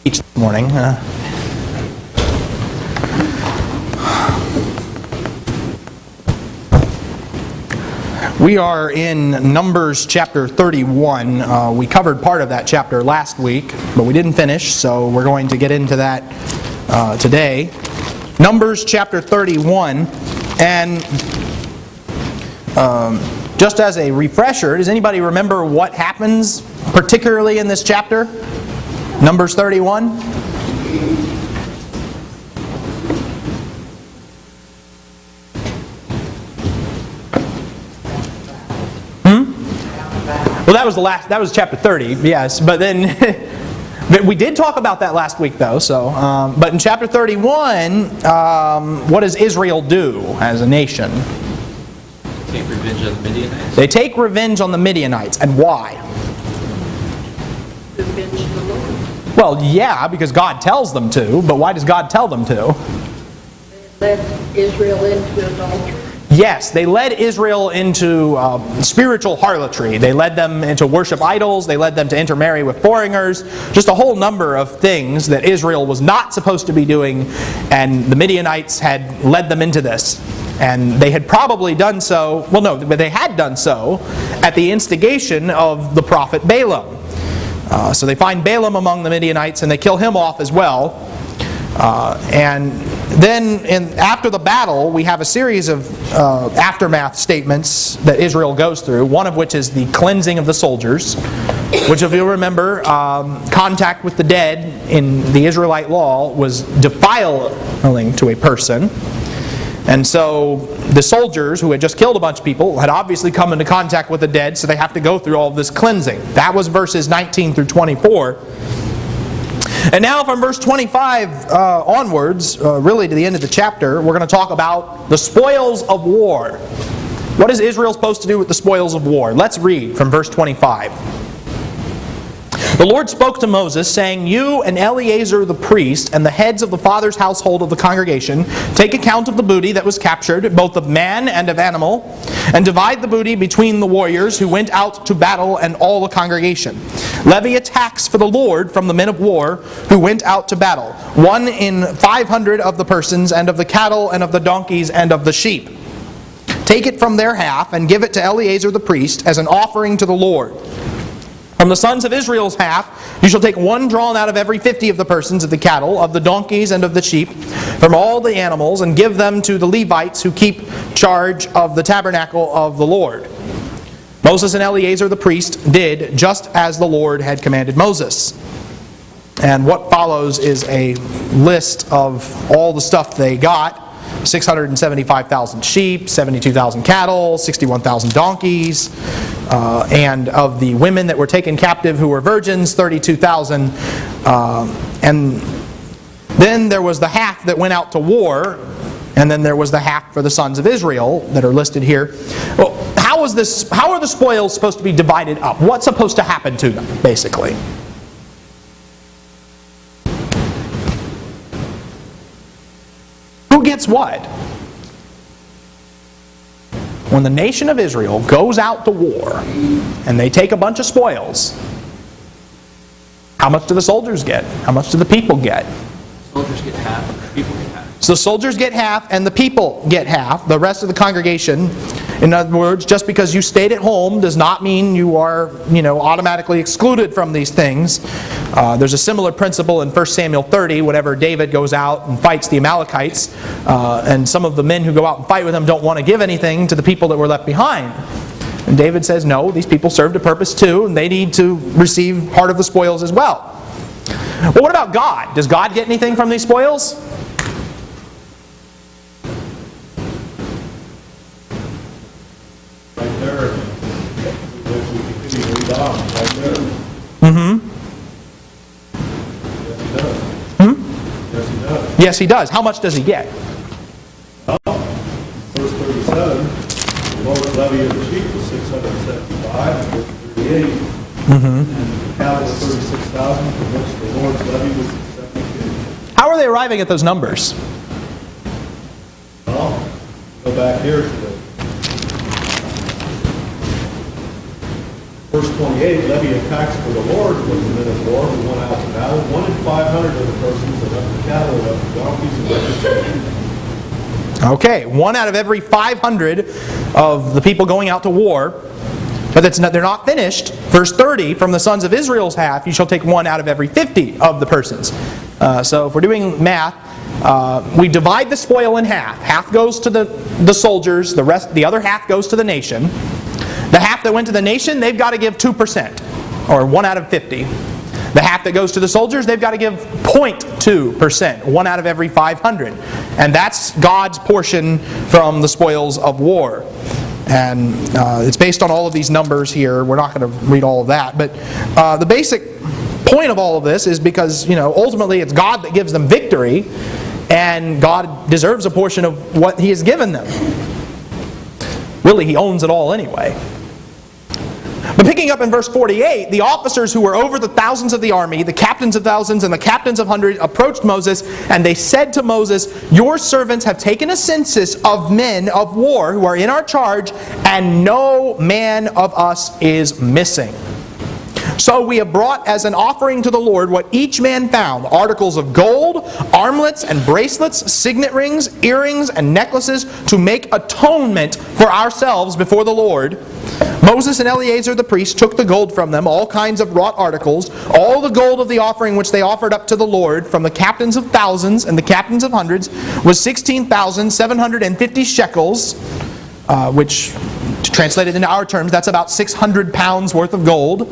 Each morning. We are in Numbers chapter 31. We covered part of that chapter last week, but we didn't finish, so we're going to get into that today. Numbers chapter 31, and just as a refresher, does anybody remember what happens particularly in this chapter? Numbers 31? Well, that was chapter 30, yes, but then we did talk about that last week though, so, but in chapter 31, what does Israel do as a nation? Take revenge on the Midianites. They take revenge on the Midianites, and why? Revenge the Lord. Well, yeah, because God tells them to, but why does God tell them to? They led Israel into adultery. Yes, they led Israel into spiritual harlotry. They led them into worship idols. They led them to intermarry with foreigners. Just a whole number of things that Israel was not supposed to be doing, and the Midianites had led them into this. And they had probably done so, well no, but they had done so at the instigation of the prophet Balaam. So they find Balaam among the Midianites and they kill him off as well. And then after the battle, we have a series of aftermath statements that Israel goes through, one of which is the cleansing of the soldiers, which if you'll remember, contact with the dead in the Israelite law was defiling to a person. And so the soldiers who had just killed a bunch of people had obviously come into contact with the dead, so they have to go through all of this cleansing. That was verses 19 through 24. And now from verse 25 onwards, really to the end of the chapter, we're going to talk about the spoils of war. What is Israel supposed to do with the spoils of war? Let's read from verse 25. The Lord spoke to Moses, saying, "You and Eleazar the priest, and the heads of the father's household of the congregation, take account of the booty that was captured, both of man and of animal, and divide the booty between the warriors who went out to battle and all the congregation. Levy a tax for the Lord from the men of war who went out to battle, 1 in 500 of the persons, and of the cattle, and of the donkeys, and of the sheep. Take it from their half, and give it to Eleazar the priest as an offering to the Lord. From the sons of Israel's half, you shall take 1 drawn out of every 50 of the persons of the cattle, of the donkeys, and of the sheep, from all the animals, and give them to the Levites who keep charge of the tabernacle of the Lord." Moses and Eleazar the priest did just as the Lord had commanded Moses. And what follows is a list of all the stuff they got. 675,000 sheep, 72,000 cattle, 61,000 donkeys, and of the women that were taken captive who were virgins, 32,000. And then there was the half that went out to war, and then there was the half for the sons of Israel that are listed here. Well, how are the spoils supposed to be divided up? What's supposed to happen to them, basically? Who gets what? When the nation of Israel goes out to war and they take a bunch of spoils, how much do the soldiers get? How much do the people get? Soldiers get half, people get half. So the soldiers get half and the people get half, the rest of the congregation. In other words, just because you stayed at home does not mean you are, automatically excluded from these things. There's a similar principle in 1 Samuel 30, whenever David goes out and fights the Amalekites, and some of the men who go out and fight with him don't want to give anything to the people that were left behind. And David says, no, these people served a purpose too, and they need to receive part of the spoils as well. Well, what about God? Does God get anything from these spoils? Right there. If we continue to read on, right there. Mm-hmm. Yes, he does. Yes, he does. How much does he get? Verse 37, the Lord's levy of the sheep was 675, and verse 38, and the cattle was 36,000, from which the Lord's levy was 72. How are they arriving at those numbers? Well, go back here to the Verse 28, levy a tax for the Lord was the men of war who went out to battle. 1 in 500 of the persons, and of the cattle, and of the donkeys, and of the sheep. Okay, 1 out of every 500 of the people going out to war. But they're not finished. Verse 30, from the sons of Israel's half, you shall take 1 out of every 50 of the persons. So if we're doing math, we divide the spoil in half. Half goes to the soldiers, the other half goes to the nation. The half that went to the nation, they've got to give 2%, or 1 out of 50. The half that goes to the soldiers, they've got to give 0.2%, 1 out of every 500. And that's God's portion from the spoils of war. And it's based on all of these numbers here. We're not going to read all of that. But the basic point of all of this is because, ultimately it's God that gives them victory. And God deserves a portion of what He has given them. Really, He owns it all anyway. But picking up in verse 48, the officers who were over the thousands of the army, the captains of thousands and the captains of hundreds, approached Moses, and they said to Moses, "Your servants have taken a census of men of war who are in our charge, and no man of us is missing. So we have brought as an offering to the Lord what each man found, articles of gold, armlets and bracelets, signet rings, earrings, and necklaces, to make atonement for ourselves before the Lord." Moses and Eleazar the priest took the gold from them, all kinds of wrought articles, all the gold of the offering which they offered up to the Lord from the captains of thousands and the captains of hundreds was 16,750 shekels, which translated into our terms, that's about 600 pounds worth of gold.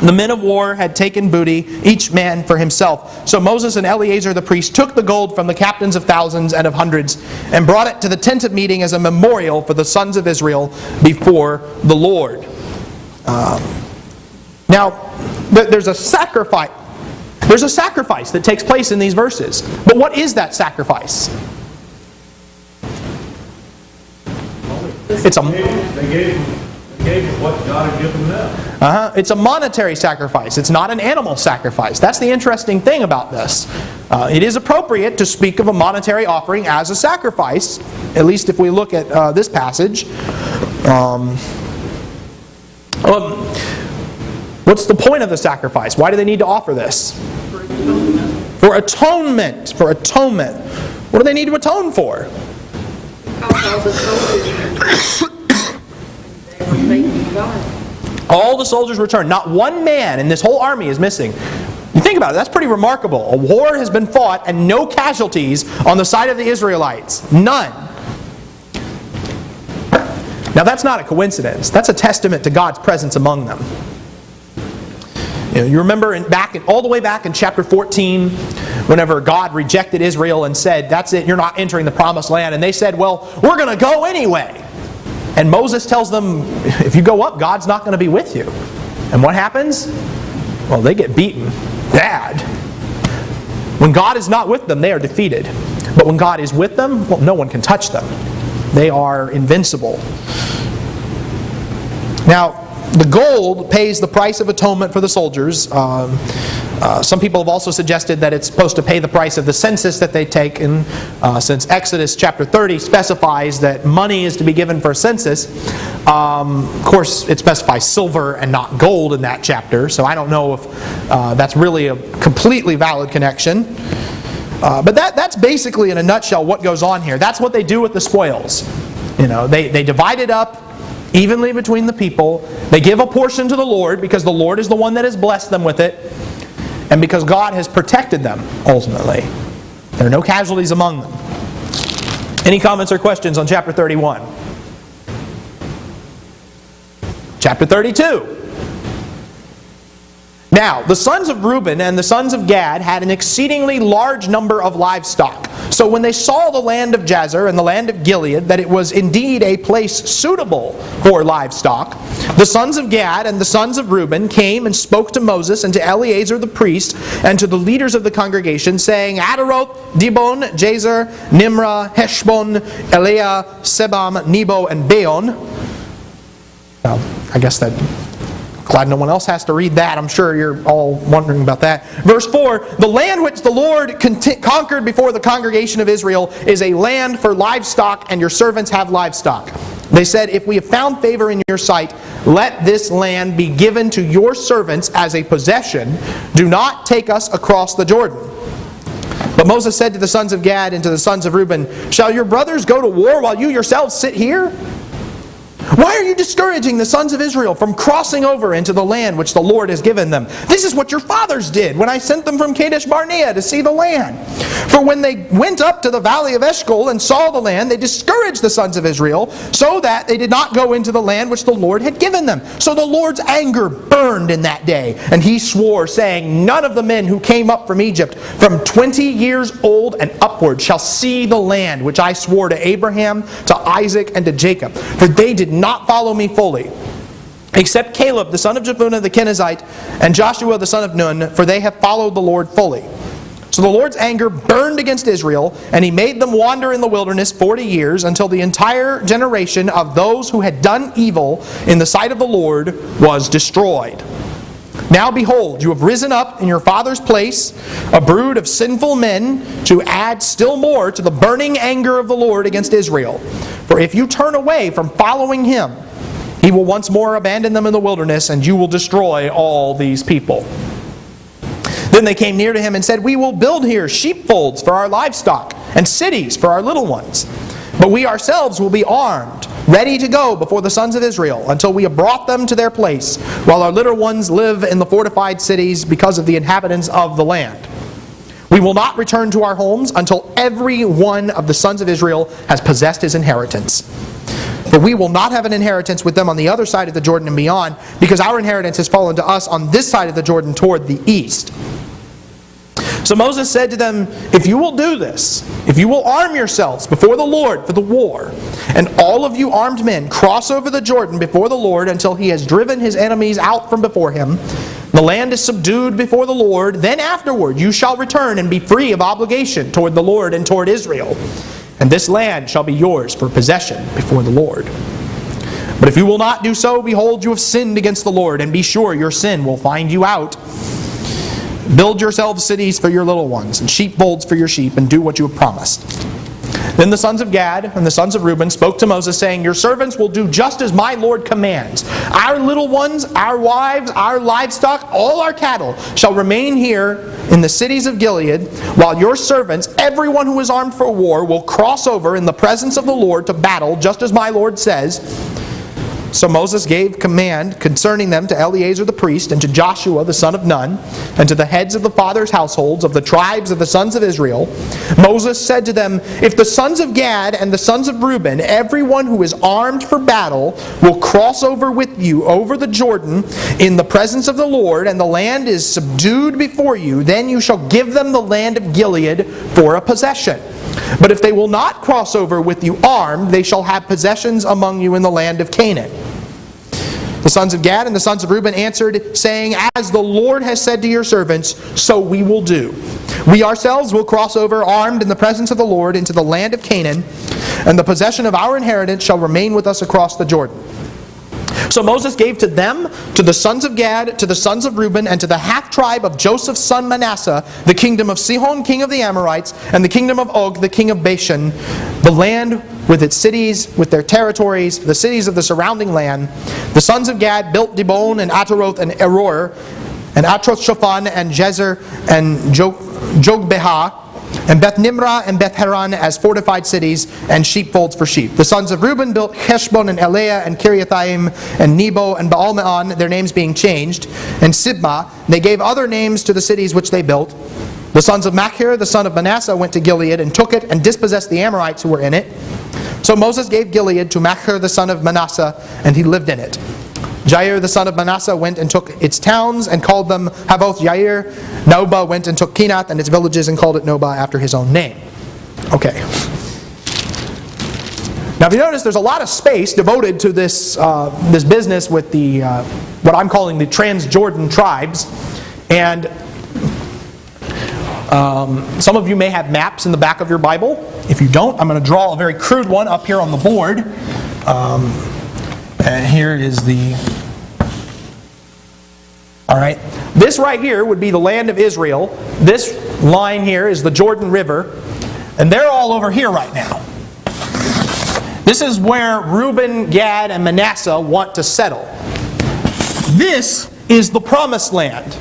The men of war had taken booty, each man for himself. So Moses and Eleazar the priest took the gold from the captains of thousands and of hundreds and brought it to the tent of meeting as a memorial for the sons of Israel before the Lord. Now, there's a sacrifice. There's a sacrifice that takes place in these verses. But what is that sacrifice? It's They gave them what God had given them. It's a monetary sacrifice. It's not an animal sacrifice. That's the interesting thing about this. It is appropriate to speak of a monetary offering as a sacrifice, at least if we look at this passage. What's the point of the sacrifice? Why do they need to offer this? For atonement. For atonement. What do they need to atone for? All the soldiers, they were faithful to God. All the soldiers returned. Not one man in this whole army is missing. You think about it, that's pretty remarkable. A war has been fought and no casualties on the side of the Israelites. None. Now that's not a coincidence. That's a testament to God's presence among them. You remember all the way back in chapter 14, whenever God rejected Israel and said, "That's it, you're not entering the promised land." And they said, "Well, we're going to go anyway." And Moses tells them, if you go up, God's not going to be with you. And what happens? Well, they get beaten bad. When God is not with them, they are defeated. But when God is with them, well, no one can touch them. They are invincible. Now, the gold pays the price of atonement for the soldiers. Some people have also suggested that it's supposed to pay the price of the census that they take. And since Exodus chapter 30 specifies that money is to be given for a census, of course it specifies silver and not gold in that chapter. So I don't know if that's really a completely valid connection. But that's basically in a nutshell what goes on here. That's what they do with the spoils. They divide it up evenly between the people. They give a portion to the Lord because the Lord is the one that has blessed them with it, and because God has protected them ultimately. There are no casualties among them. Any comments or questions on chapter 31? Chapter 32. Now, the sons of Reuben and the sons of Gad had an exceedingly large number of livestock. So when they saw the land of Jazer and the land of Gilead, that it was indeed a place suitable for livestock, the sons of Gad and the sons of Reuben came and spoke to Moses and to Eleazar the priest and to the leaders of the congregation, saying, "Ataroth, Dibon, Jazer, Nimrah, Heshbon, Eleah, Sebam, Nebo, and Beon." I guess that... Glad no one else has to read that. I'm sure you're all wondering about that. Verse 4, "The land which the Lord conquered before the congregation of Israel is a land for livestock, and your servants have livestock." They said, "If we have found favor in your sight, let this land be given to your servants as a possession. Do not take us across the Jordan." But Moses said to the sons of Gad and to the sons of Reuben, "Shall your brothers go to war while you yourselves sit here? Why are you discouraging the sons of Israel from crossing over into the land which the Lord has given them? This is what your fathers did when I sent them from Kadesh Barnea to see the land. For when they went up to the valley of Eshcol and saw the land, they discouraged the sons of Israel, so that they did not go into the land which the Lord had given them. So the Lord's anger burned in that day, and he swore, saying, None of the men who came up from Egypt from 20 years old and upward shall see the land which I swore to Abraham, to Isaac, and to Jacob. For they did not follow me fully, except Caleb the son of Jephunneh the Kenizzite, and Joshua the son of Nun, for they have followed the Lord fully. So the Lord's anger burned against Israel, and he made them wander in the wilderness 40 years, until the entire generation of those who had done evil in the sight of the Lord was destroyed. Now behold, you have risen up in your father's place a brood of sinful men to add still more to the burning anger of the Lord against Israel. For if you turn away from following him, he will once more abandon them in the wilderness, and you will destroy all these people. Then they came near to him and said, We will build here sheepfolds for our livestock, and cities for our little ones. But we ourselves will be armed, ready to go before the sons of Israel, until we have brought them to their place, while our little ones live in the fortified cities because of the inhabitants of the land. We will not return to our homes until every one of the sons of Israel has possessed his inheritance. For we will not have an inheritance with them on the other side of the Jordan and beyond, because our inheritance has fallen to us on this side of the Jordan toward the east. So Moses said to them, If you will do this, if you will arm yourselves before the Lord for the war, and all of you armed men cross over the Jordan before the Lord until he has driven his enemies out from before him, the land is subdued before the Lord, then afterward you shall return and be free of obligation toward the Lord and toward Israel. And this land shall be yours for possession before the Lord. But if you will not do so, behold, you have sinned against the Lord, and be sure your sin will find you out. Build yourselves cities for your little ones, and sheepfolds for your sheep, and do what you have promised. Then the sons of Gad and the sons of Reuben spoke to Moses, saying, Your servants will do just as my Lord commands. Our little ones, our wives, our livestock, all our cattle shall remain here in the cities of Gilead, while your servants, everyone who is armed for war, will cross over in the presence of the Lord to battle, just as my Lord says. So Moses gave command concerning them to Eleazar the priest, and to Joshua the son of Nun, and to the heads of the fathers' households of the tribes of the sons of Israel. Moses said to them, If the sons of Gad and the sons of Reuben, everyone who is armed for battle, will cross over with you over the Jordan in the presence of the Lord, and the land is subdued before you, then you shall give them the land of Gilead for a possession. But if they will not cross over with you armed, they shall have possessions among you in the land of Canaan. The sons of Gad and the sons of Reuben answered, saying, As the Lord has said to your servants, so we will do. We ourselves will cross over armed in the presence of the Lord into the land of Canaan, and the possession of our inheritance shall remain with us across the Jordan. So Moses gave to them, to the sons of Gad, to the sons of Reuben, and to the half-tribe of Joseph's son Manasseh, the kingdom of Sihon, king of the Amorites, and the kingdom of Og, the king of Bashan, the land with its cities, with their territories, the cities of the surrounding land. The sons of Gad built Dibon, and Ataroth, and Eror, and Atroth-Shophan, and Jezer, and Jogbehah, and Beth Nimrah and Beth Haran as fortified cities, and sheepfolds for sheep. The sons of Reuben built Heshbon and Eleah and Kiriathaim and Nebo and Baal-Meon, their names being changed, and Sibmah. They gave other names to the cities which they built. The sons of Machir, the son of Manasseh, went to Gilead and took it and dispossessed the Amorites who were in it. So Moses gave Gilead to Machir, the son of Manasseh, and he lived in it. Jair, the son of Manasseh, went and took its towns and called them Havoth Jair. Nobah went and took Kenath and its villages and called it Nobah after his own name. Okay. Now if you notice, there's a lot of space devoted to this business with the what I'm calling the Transjordan tribes. And some of you may have maps in the back of your Bible. If you don't, I'm going to draw a very crude one up here on the board. And here is the... Alright, this right here would be the land of Israel. This line here is the Jordan River. And they're all over here right now. This is where Reuben, Gad, and Manasseh want to settle. This is the promised land.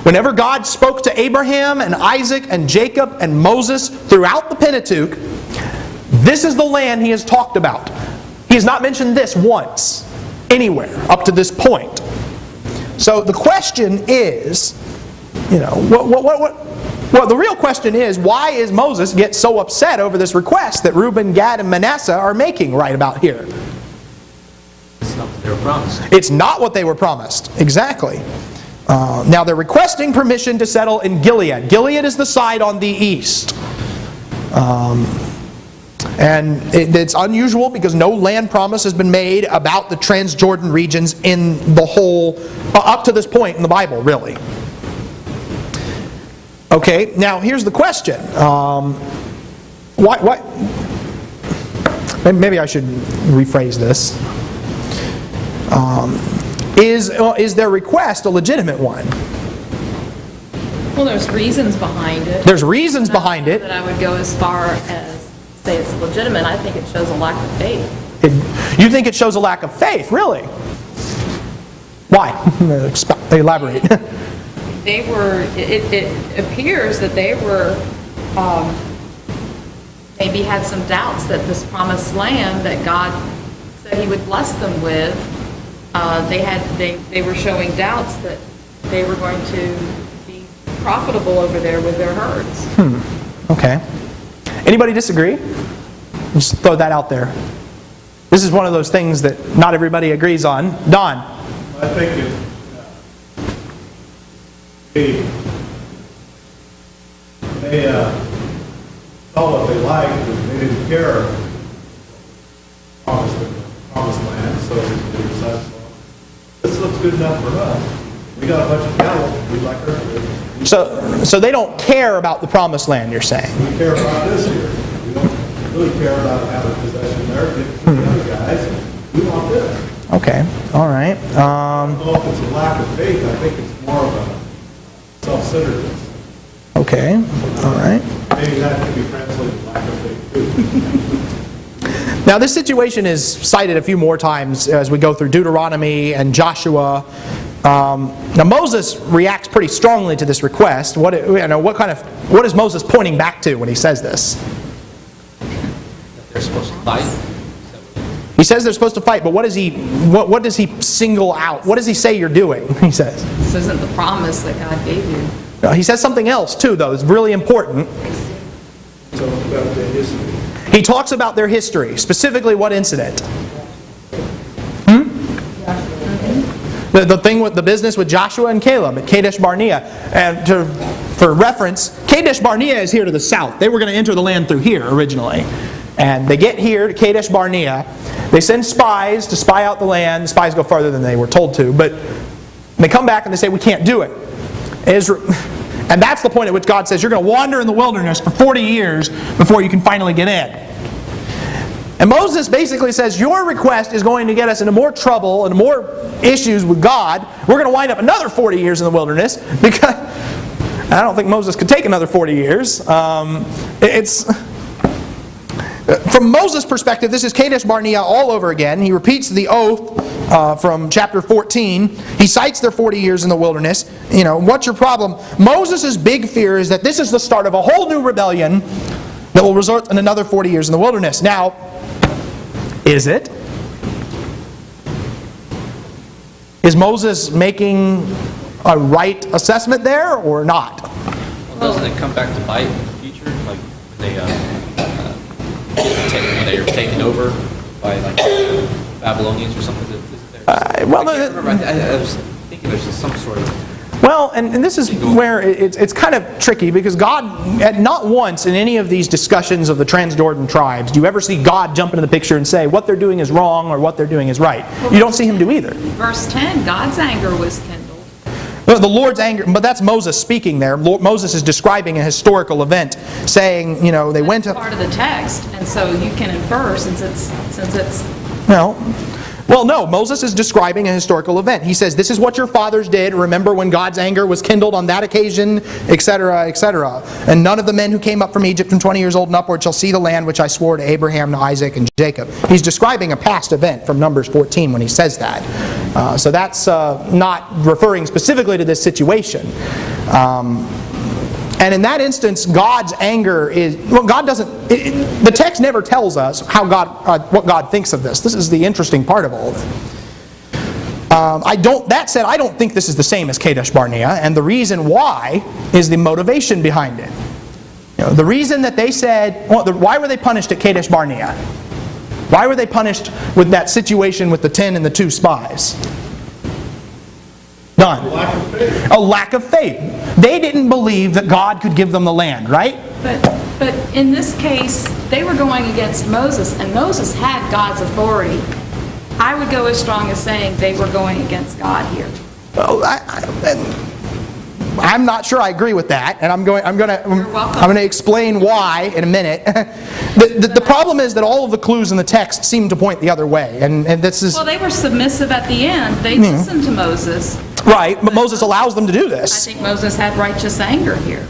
Whenever God spoke to Abraham and Isaac and Jacob and Moses throughout the Pentateuch, this is the land He has talked about. He has not mentioned this once, anywhere, up to this point. So the question is, well, the real question is, why is Moses get so upset over this request that Reuben, Gad, and Manasseh are making right about here? It's not what they were promised. It's not what they were promised. Exactly. Now they're requesting permission to settle in Gilead. Gilead is the side on the east. And it's unusual because no land promise has been made about the Transjordan regions in the whole, up to this point in the Bible, really. Okay, now here's the question. Why? Maybe I should rephrase this. Is their request a legitimate one? Well, there's reasons behind it. There's reasons behind it. That I would go as far as say it's legitimate. I think it shows a lack of faith. You think it shows a lack of faith, really? Why? Elaborate. They were. It appears that they were maybe had some doubts that this promised land that God said He would bless them with. They were showing doubts that they were going to be profitable over there with their herds. Okay. Anybody disagree? Just throw that out there. This is one of those things that not everybody agrees on. Don? I think they saw what they liked, and they didn't care promised land, so they decided, this looks good enough for us. We got a bunch of cattle, we'd like our food. So they don't care about the promised land, you're saying? We care about this here. We don't really care about having possession there, get to the other guys. We want this. Okay, all right. I don't know if it's a lack of faith, I think it's more of a self-centeredness. Okay, all right. Maybe that could be translated lack of faith too. Now this situation is cited a few more times as we go through Deuteronomy and Joshua. Now Moses reacts pretty strongly to this request. What is Moses pointing back to when he says this? That they're supposed to fight. He says they're supposed to fight, but what does he single out? What does he say you're doing? He says. This isn't the promise that God gave you. He says something else too, though. It's really important. So about the history. He talks about their history, specifically what incident? The thing with the business with Joshua and Caleb at Kadesh Barnea. And for reference, Kadesh Barnea is here to the south. They were going to enter the land through here originally. And they get here to Kadesh Barnea. They send spies to spy out the land. The spies go farther than they were told to. But they come back and they say, we can't do it. And that's the point at which God says, you're going to wander in the wilderness for 40 years before you can finally get in. And Moses basically says, your request is going to get us into more trouble and more issues with God. We're going to wind up another 40 years in the wilderness, because I don't think Moses could take another 40 years. From Moses' perspective, this is Kadesh Barnea all over again. He repeats the oath from chapter 14. He cites their 40 years in the wilderness. What's your problem? Moses' big fear is that this is the start of a whole new rebellion that will result in another 40 years in the wilderness. Now, is it? Is Moses making a right assessment there or not? Well, doesn't it come back to bite in the future? Like when they are taken over by Babylonians or something? I was thinking there's some sort of... Well, and this is where it's kind of tricky, because God, not once in any of these discussions of the Transjordan tribes do you ever see God jump into the picture and say what they're doing is wrong or what they're doing is right. You don't see Him do either. Verse 10, God's anger was kindled. The Lord's anger, but that's Moses speaking there. Moses is describing a historical event, saying, they went to... That's part of the text, and so you can infer since it's... Well, Well, no, Moses is describing a historical event. He says, this is what your fathers did. Remember when God's anger was kindled on that occasion, etc., etc. And none of the men who came up from Egypt from 20 years old and upward shall see the land which I swore to Abraham, to Isaac, and Jacob. He's describing a past event from Numbers 14 when he says that. So that's not referring specifically to this situation. And in that instance, God's anger is, well, God doesn't, the text never tells us how what God thinks of this. This is the interesting part of all of it. That said, I don't think this is the same as Kadesh Barnea, and the reason why is the motivation behind it. The reason that they said, why were they punished at Kadesh Barnea? Why were they punished with that situation with the 10 and the 2 spies? None. A lack of faith. They didn't believe that God could give them the land, right? But in this case, they were going against Moses, and Moses had God's authority. I would go as strong as saying they were going against God here. Well, I'm not sure I agree with that, and I'm going to explain why in a minute. The problem is that all of the clues in the text seem to point the other way, and this is... Well, they were submissive at the end. They listened to Moses. Right, but Moses allows them to do this. I think Moses had righteous anger here.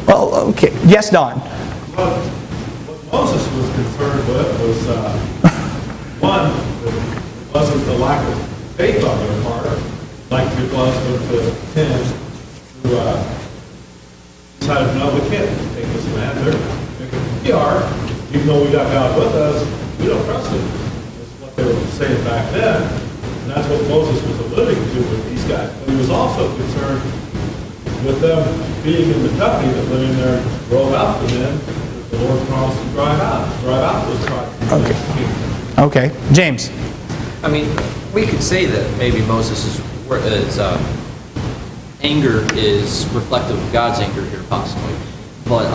Well, okay. Yes, Don. What Moses was concerned with was, one, it wasn't the lack of faith on their part, like it was with the 10 who decided, no, we can't take this land. We are, even though we got God with us, we don't trust Him. That's what they were saying back then. And that's what Moses was alluding to with these guys. But he was also concerned with them being in the country that living there drove out the men that the Lord promised to drive out those tribes. Okay. James. I mean, we could say that maybe Moses' anger is reflective of God's anger here, possibly. But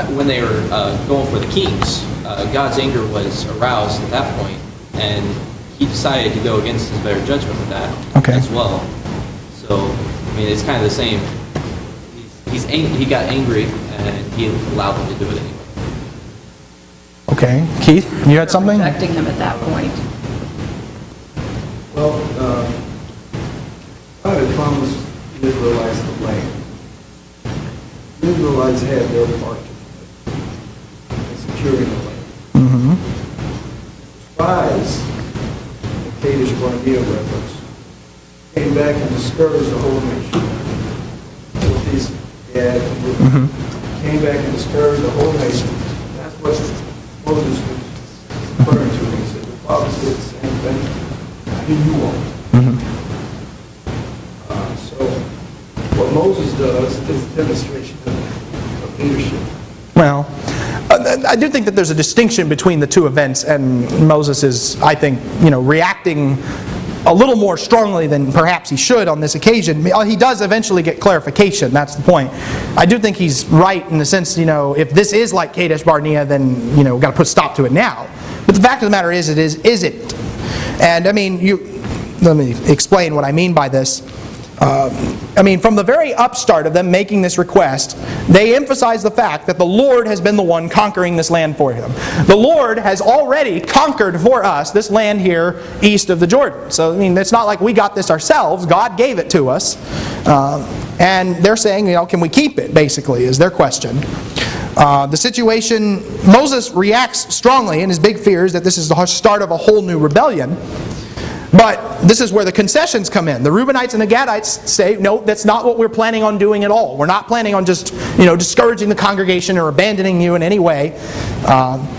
when they were going for the kings, God's anger was aroused at that point, and he decided to go against his better judgment with that as well. So, I mean, it's kind of the same. He got angry, and he allowed them to do it anyway. Okay. Keith, you had something? Protecting him at that point. Well, God had promised the Israelites the land. The Israelites had their part in securing the land. Spies, the Kadesh Barnea reference, came back and discouraged the whole nation. With these came back and discouraged the whole nation. That's what Moses was referring to. He said, the prophet said the same thing. How do you want? So what Moses does is a demonstration of leadership. Well, I do think that there's a distinction between the two events, and Moses is, I think, reacting a little more strongly than perhaps he should on this occasion. He does eventually get clarification, that's the point. I do think he's right in the sense, if this is like Kadesh Barnea, then, we've got to put a stop to it now. But the fact of the matter is it? And, let me explain what I mean by this. From the very upstart of them making this request, they emphasize the fact that the Lord has been the one conquering this land for him. The Lord has already conquered for us this land here east of the Jordan. So, it's not like we got this ourselves. God gave it to us. And they're saying, can we keep it, basically, is their question. The situation, Moses reacts strongly in his big fears that this is the start of a whole new rebellion. But this is where the concessions come in. The Reubenites and the Gadites say, no, that's not what we're planning on doing at all. We're not planning on just, discouraging the congregation or abandoning you in any way.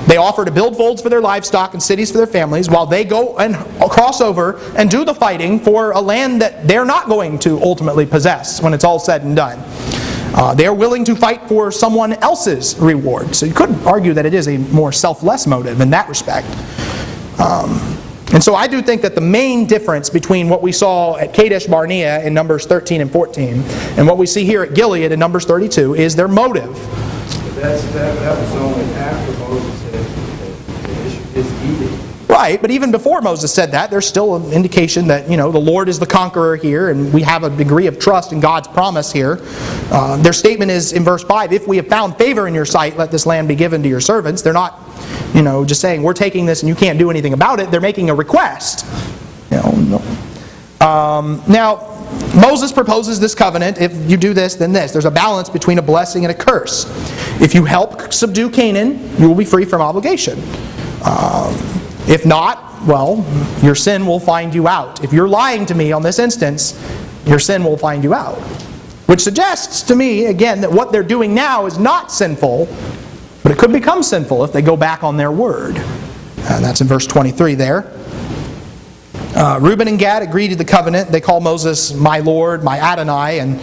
They offer to build folds for their livestock and cities for their families while they go and cross over and do the fighting for a land that they're not going to ultimately possess when it's all said and done. They're willing to fight for someone else's reward. So you could argue that it is a more selfless motive in that respect. And so I do think that the main difference between what we saw at Kadesh Barnea in Numbers 13 and 14 and what we see here at Gilead in Numbers 32 is their motive. But that was only after Moses had issued his edict. Right, but even before Moses said that, there's still an indication that, the Lord is the conqueror here, and we have a degree of trust in God's promise here. Their statement is in verse 5, if we have found favor in your sight, let this land be given to your servants. They're not just saying, we're taking this and you can't do anything about it. They're making a request. Now, Moses proposes this covenant. If you do this, then this. There's a balance between a blessing and a curse. If you help subdue Canaan, you will be free from obligation. If not, well, your sin will find you out. If you're lying to me on this instance, your sin will find you out. Which suggests to me, again, that what they're doing now is not sinful, but it could become sinful if they go back on their word. And that's in verse 23 there. Reuben and Gad agree to the covenant. They call Moses my Lord, my Adonai, and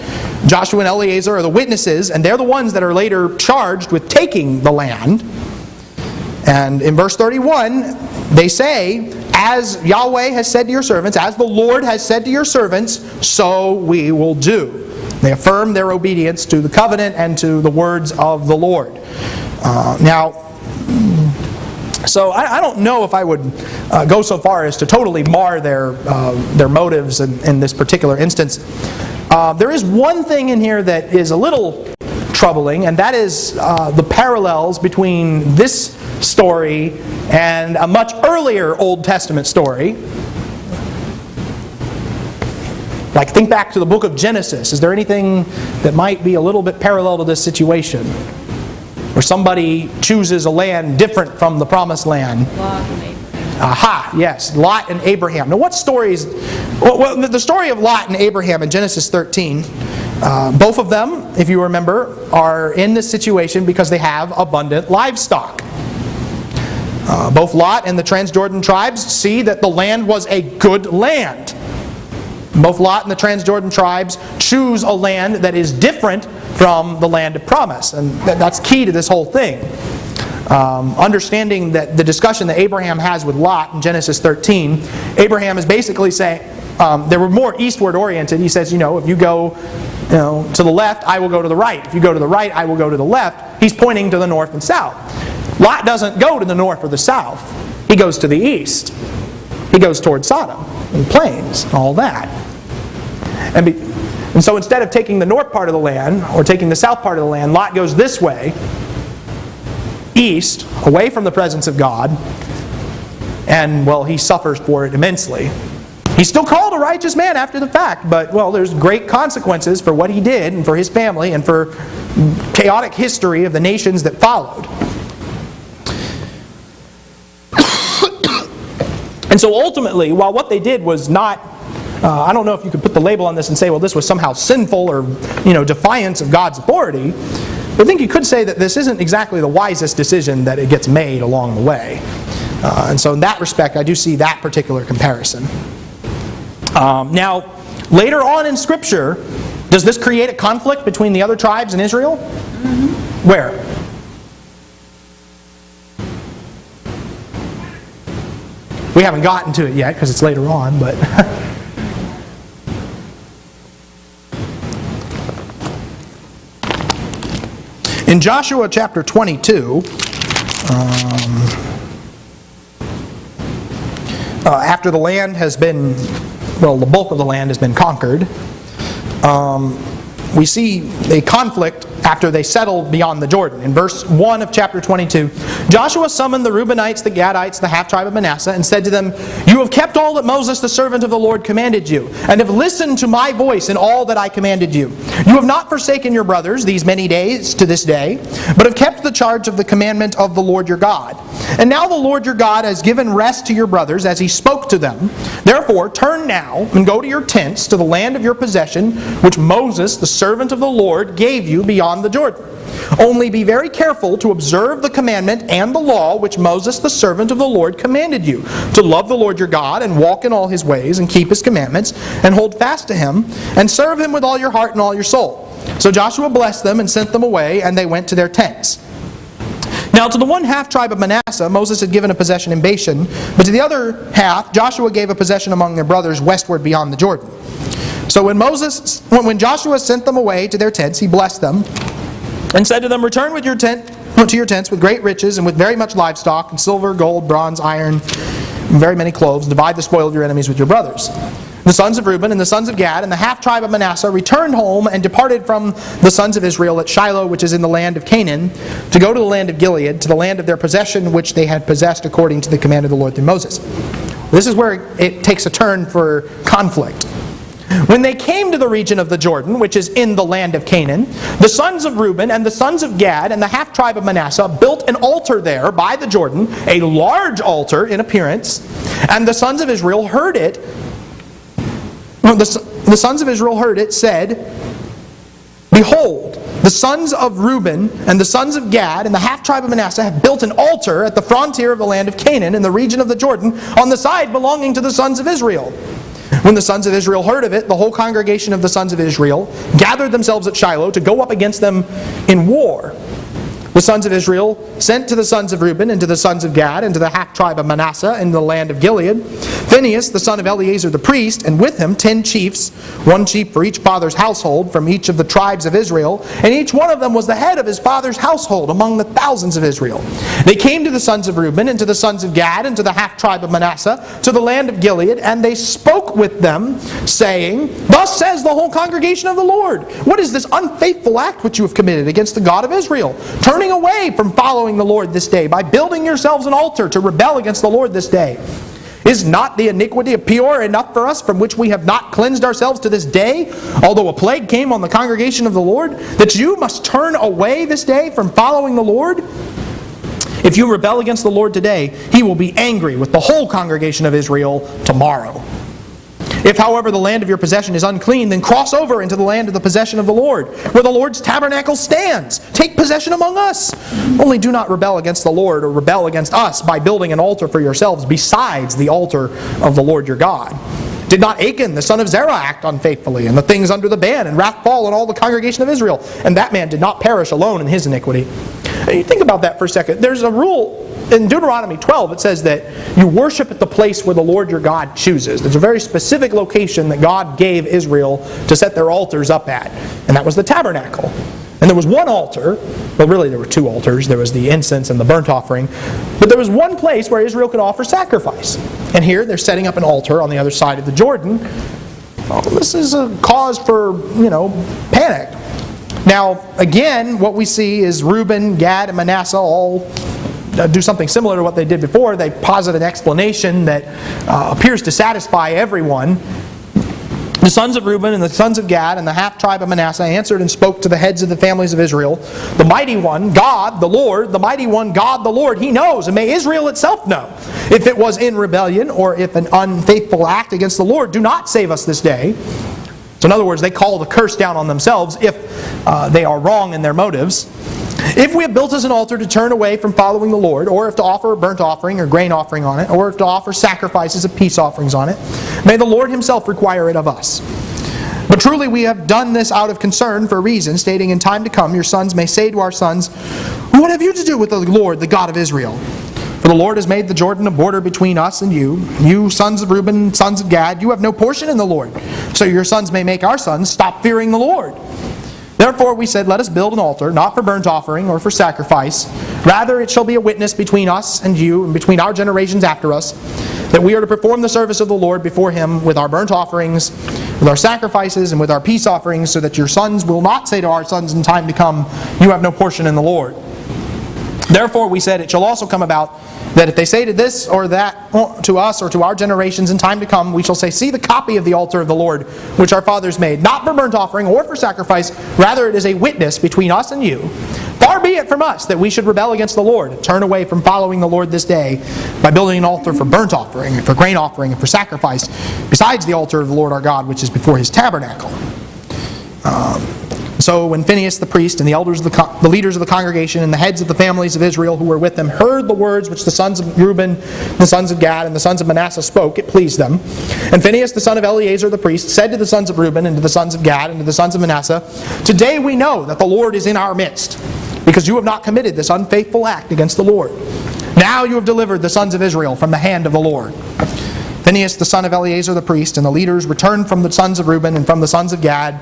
Joshua and Eleazar are the witnesses, and they're the ones that are later charged with taking the land. And in verse 31, they say, as Yahweh has said to your servants, as the Lord has said to your servants, so we will do. They affirm their obedience to the covenant and to the words of the Lord. So I don't know if I would go so far as to totally mar their motives in this particular instance. There is one thing in here that is a little troubling, and that is the parallels between this story and a much earlier Old Testament story. Like, think back to the book of Genesis. Is there anything that might be a little bit parallel to this situation? Where somebody chooses a land different from the promised land. Lot and Abraham. Aha, yes, Lot and Abraham. Now what stories? Well, the story of Lot and Abraham in Genesis 13, both of them, if you remember, are in this situation because they have abundant livestock. Both Lot and the Transjordan tribes see that the land was a good land. Both Lot and the Transjordan tribes choose a land that is different from the land of promise. And that's key to this whole thing. Understanding that the discussion that Abraham has with Lot in Genesis 13, Abraham is basically saying, they were more eastward oriented. He says, if you go to the left, I will go to the right. If you go to the right, I will go to the left. He's pointing to the north and south. Lot doesn't go to the north or the south. He goes to the east. He goes toward Sodom and plains and all that. And so instead of taking the north part of the land or taking the south part of the land, Lot goes this way, east, away from the presence of God, and, well, he suffers for it immensely. He's still called a righteous man after the fact, but, well, there's great consequences for what he did and for his family and for chaotic history of the nations that followed. And so ultimately, while what they did was not, I don't know if you could put the label on this and say, well, this was somehow sinful or, defiance of God's authority. But I think you could say that this isn't exactly the wisest decision that it gets made along the way. And so in that respect, I do see that particular comparison. Now, later on in Scripture, does this create a conflict between the other tribes and Israel? Mm-hmm. Where? We haven't gotten to it yet because it's later on, but... In Joshua chapter 22, after the land has been, the bulk of the land has been conquered, we see a conflict after they settled beyond the Jordan. In verse 1 of chapter 22, Joshua summoned the Reubenites, the Gadites, the half-tribe of Manasseh, and said to them, "You have kept all that Moses, the servant of the Lord, commanded you, and have listened to my voice in all that I commanded you. You have not forsaken your brothers these many days to this day, but have kept the charge of the commandment of the Lord your God. And now the Lord your God has given rest to your brothers as he spoke to them. Therefore, turn now and go to your tents to the land of your possession, which Moses, the servant of the Lord, gave you beyond the Jordan. Only be very careful to observe the commandment and the law which Moses, the servant of the Lord, commanded you, to love the Lord your God and walk in all his ways and keep his commandments and hold fast to him and serve him with all your heart and all your soul." So Joshua blessed them and sent them away, and they went to their tents. Now to the one half-tribe of Manasseh, Moses had given a possession in Bashan, but to the other half, Joshua gave a possession among their brothers westward beyond the Jordan. So when Joshua sent them away to their tents, he blessed them and said to them, "Return to your tents with great riches and with very much livestock and silver, gold, bronze, iron, and very many clothes. Divide the spoil of your enemies with your brothers." the sons of Reuben and the sons of Gad and the half-tribe of Manasseh returned home and departed from the sons of Israel at Shiloh, which is in the land of Canaan, to go to the land of Gilead, to the land of their possession, which they had possessed according to the command of the Lord through Moses. This is where it takes a turn for conflict. When they came to the region of the Jordan, which is in the land of Canaan, the sons of Reuben and the sons of Gad and the half-tribe of Manasseh built an altar there by the Jordan, a large altar in appearance, and the sons of Israel heard it. The sons of Israel heard it, said, "Behold, the sons of Reuben and the sons of Gad and the half-tribe of Manasseh have built an altar at the frontier of the land of Canaan in the region of the Jordan on the side belonging to the sons of Israel." When the sons of Israel heard of it, the whole congregation of the sons of Israel gathered themselves at Shiloh to go up against them in war. The sons of Israel sent to the sons of Reuben and to the sons of Gad and to the half-tribe of Manasseh in the land of Gilead Phinehas, the son of Eleazar the priest, and with him 10 chiefs, one chief for each father's household from each of the tribes of Israel, and each one of them was the head of his father's household among the thousands of Israel. They came to the sons of Reuben and to the sons of Gad and to the half-tribe of Manasseh, to the land of Gilead, and they spoke with them, saying, "Thus says the whole congregation of the Lord, what is this unfaithful act which you have committed against the God of Israel, turning away from following the Lord this day, by building yourselves an altar to rebel against the Lord this day? Is not the iniquity of Peor enough for us, from which we have not cleansed ourselves to this day, although a plague came on the congregation of the Lord, that you must turn away this day from following the Lord? If you rebel against the Lord today, He will be angry with the whole congregation of Israel tomorrow. If, however, the land of your possession is unclean, then cross over into the land of the possession of the Lord, where the Lord's tabernacle stands. Take possession among us. Only do not rebel against the Lord or rebel against us by building an altar for yourselves besides the altar of the Lord your God. Did not Achan, the son of Zerah, act unfaithfully in the things under the ban, and wrath fall on all the congregation of Israel? And that man did not perish alone in his iniquity." And you think about that for a second. There's a rule in Deuteronomy 12. It says that you worship at the place where the Lord your God chooses. There's a very specific location that God gave Israel to set their altars up at, and that was the tabernacle. And there was one altar, well really there were two altars, there was the incense and the burnt offering, but there was one place where Israel could offer sacrifice. And here they're setting up an altar on the other side of the Jordan. Well, this is a cause for, panic. Now, again, what we see is Reuben, Gad, and Manasseh all do something similar to what they did before. They posit an explanation that appears to satisfy everyone. The sons of Reuben and the sons of Gad and the half-tribe of Manasseh answered and spoke to the heads of the families of Israel. The mighty one, God, the Lord, the mighty one, God, the Lord, He knows, and may Israel itself know. If it was in rebellion or if an unfaithful act against the Lord, do not save us this day. So in other words, they call the curse down on themselves if they are wrong in their motives. If we have built us an altar to turn away from following the Lord, or if to offer a burnt offering or grain offering on it, or if to offer sacrifices of peace offerings on it, may the Lord Himself require it of us. But truly we have done this out of concern for a reason, stating in time to come your sons may say to our sons, "What have you to do with the Lord, the God of Israel? For the Lord has made the Jordan a border between us and you. You sons of Reuben, sons of Gad, you have no portion in the Lord. So your sons may make our sons stop fearing the Lord." Therefore we said, "Let us build an altar, not for burnt offering or for sacrifice. Rather it shall be a witness between us and you, and between our generations after us, that we are to perform the service of the Lord before Him with our burnt offerings, with our sacrifices, and with our peace offerings, so that your sons will not say to our sons in time to come, 'You have no portion in the Lord.' Therefore we said, it shall also come about that if they say to this or that to us or to our generations in time to come, we shall say, 'See the copy of the altar of the Lord, which our fathers made, not for burnt offering or for sacrifice, rather it is a witness between us and you. Far be it from us that we should rebel against the Lord, and turn away from following the Lord this day, by building an altar for burnt offering, and for grain offering, and for sacrifice, besides the altar of the Lord our God, which is before His tabernacle.'" So when Phinehas the priest and the elders, the leaders of the congregation, and the heads of the families of Israel who were with them heard the words which the sons of Reuben, the sons of Gad, and the sons of Manasseh spoke, it pleased them. And Phinehas the son of Eleazar the priest said to the sons of Reuben and to the sons of Gad and to the sons of Manasseh, "Today we know that the Lord is in our midst, because you have not committed this unfaithful act against the Lord. Now you have delivered the sons of Israel from the hand of the Lord." Phinehas the son of Eleazar the priest and the leaders returned from the sons of Reuben and from the sons of Gad,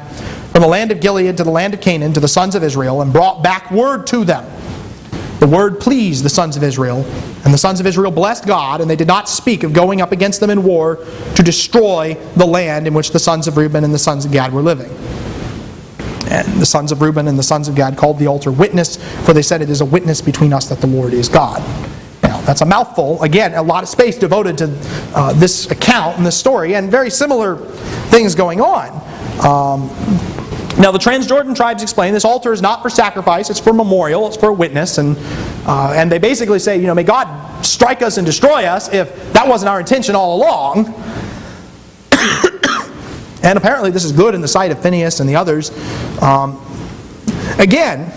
from the land of Gilead to the land of Canaan, to the sons of Israel, and brought back word to them. The word pleased the sons of Israel, and the sons of Israel blessed God, and they did not speak of going up against them in war to destroy the land in which the sons of Reuben and the sons of Gad were living. And the sons of Reuben and the sons of Gad called the altar witness, for they said, it is a witness between us that the Lord is God. Now, that's a mouthful. Again, a lot of space devoted to this account and this story, and very similar things going on. Now, the Transjordan tribes explain this altar is not for sacrifice, it's for memorial, it's for a witness. And they basically say, may God strike us and destroy us if that wasn't our intention all along. And apparently this is good in the sight of Phinehas and the others. Again,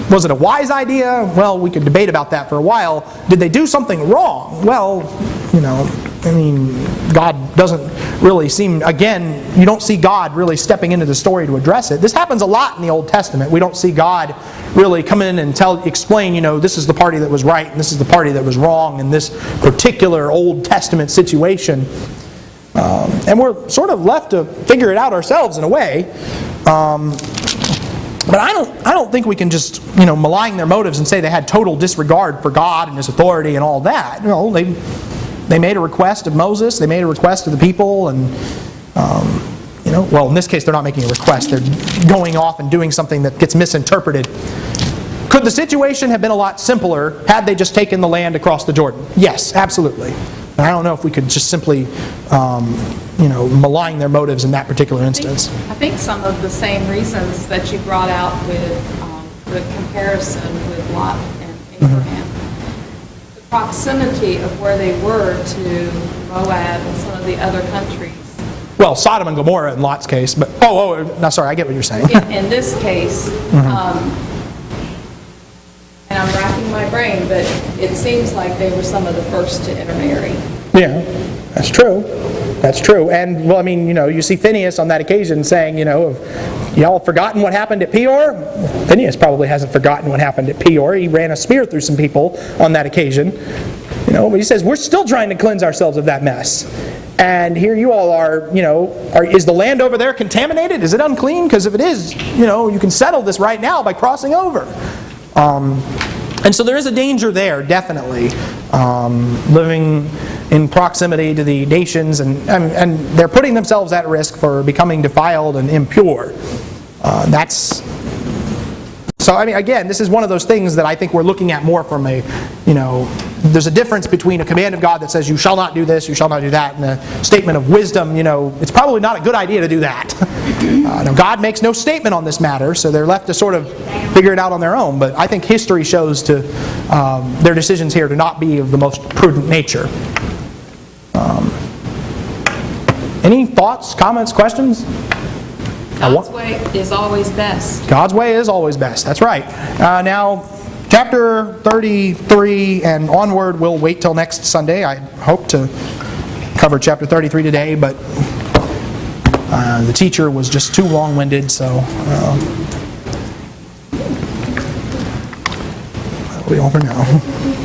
was it a wise idea? Well, we could debate about that for a while. Did they do something wrong? Well, God doesn't really seem, again, you don't see God really stepping into the story to address it. This happens a lot in the Old Testament. We don't see God really come in and explain, this is the party that was right and this is the party that was wrong in this particular Old Testament situation. And we're sort of left to figure it out ourselves in a way. But I don't think we can just malign their motives and say they had total disregard for God and His authority and all that. They made a request of Moses. They made a request of the people, and well, in this case they're not making a request. They're going off and doing something that gets misinterpreted. Could the situation have been a lot simpler had they just taken the land across the Jordan? Yes, absolutely. I don't know if we could just simply, malign their motives in that particular instance. I think some of the same reasons that you brought out with the comparison with Lot and Abraham. The proximity of where they were to Moab and some of the other countries. Well, Sodom and Gomorrah in Lot's case, but no, sorry, I get what you're saying. In this case, and I'm racking my brain, but it seems like they were some of the first to intermarry. Yeah, that's true. That's true. And, well, you see Phinehas on that occasion saying, have y'all forgotten what happened at Peor? Well, Phinehas probably hasn't forgotten what happened at Peor. He ran a spear through some people on that occasion. But he says, we're still trying to cleanse ourselves of that mess. And here you all are, is the land over there contaminated? Is it unclean? Because if it is, you can settle this right now by crossing over. And so there is a danger there, definitely, living in proximity to the nations, and they're putting themselves at risk for becoming defiled and impure. Again, this is one of those things that I think we're looking at more from there's a difference between a command of God that says you shall not do this, you shall not do that, and a statement of wisdom, it's probably not a good idea to do that. Now, God makes no statement on this matter, so they're left to sort of figure it out on their own, but I think history shows to their decisions here to not be of the most prudent nature. Any thoughts, comments, questions? God's way is always best. God's way is always best. That's right. Now, chapter 33 and onward, we'll wait till next Sunday. I hope to cover chapter 33 today, but the teacher was just too long-winded, so we over now.